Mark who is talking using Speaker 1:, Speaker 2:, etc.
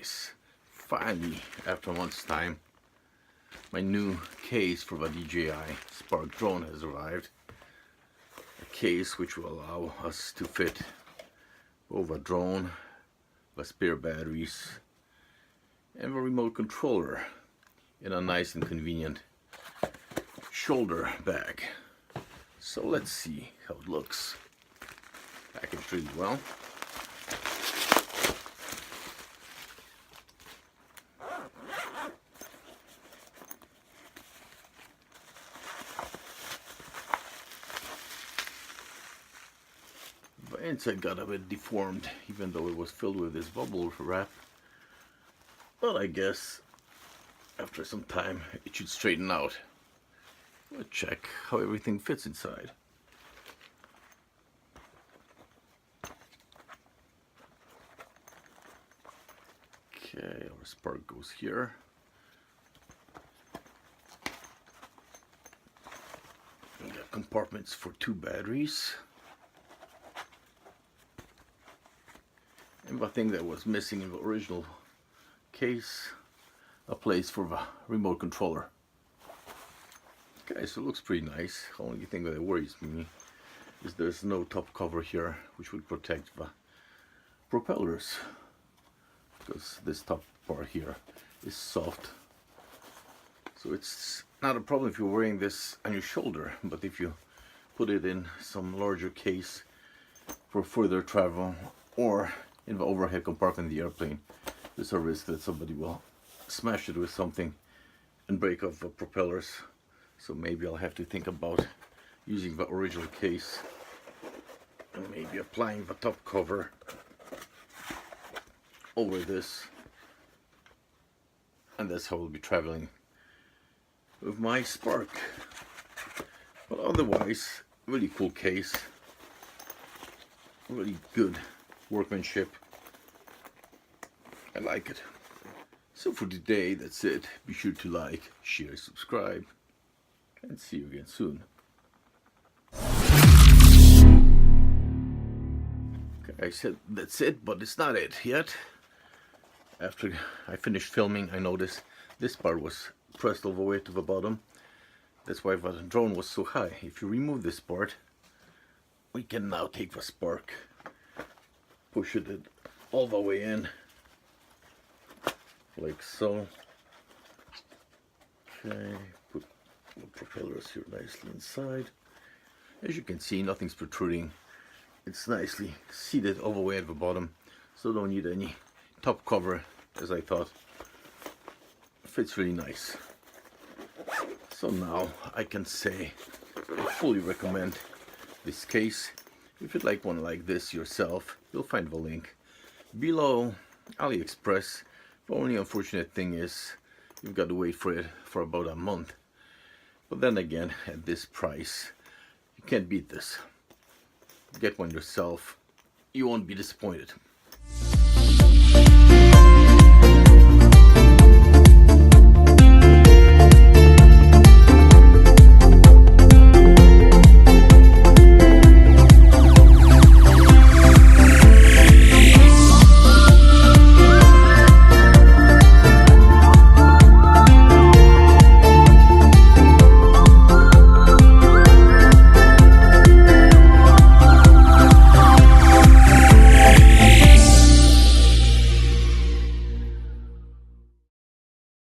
Speaker 1: guys, finally after a month's time my new case for the DJI Spark drone has arrived. A case which will allow us to fit both a drone, the spare batteries and the remote controller in a nice and convenient shoulder bag. So let's see how it looks. Packaged really well. The inside got a bit deformed, even though it was filled with this bubble wrap. But I guess after some time it should straighten out. Let's check how everything fits inside. Okay, our Spark goes here. We got compartments for 2 batteries. And the thing that was missing in the original case, a place for the remote controller. Okay, so it looks pretty nice. The only thing that worries me is there's no top cover here which would protect the propellers, because this top part here is soft. So it's not a problem if you're wearing this on your shoulder, but if you put it in some larger case for further travel or in the overhead compartment of the airplane, there's a risk that somebody will smash it with something and break off the propellers. So maybe I'll have to think about using the original case and maybe applying the top cover over this, and that's how I'll be traveling with my Spark. But otherwise, really cool case, really good workmanship. I like it. So for today, that's it. Be sure to like, share, subscribe, and see you again soon. Okay, I said that's it, but it's not it yet. After I finished filming, I noticed this part was pressed all the way to the bottom. That's why the drone was so high. If you remove this part, we can now take the Spark, push it all the way in, like so. Okay, put the propellers here nicely inside. As you can see, nothing's protruding. It's nicely seated all the way at the bottom, so don't need any top cover, as I thought. It fits really nice. So now I can say I fully recommend this case. If you'd like one like this yourself, you'll find the link below. AliExpress. The only unfortunate thing is you've got to wait for it for about a month. But then again, at this price, you can't beat this. Get one yourself. You won't be disappointed.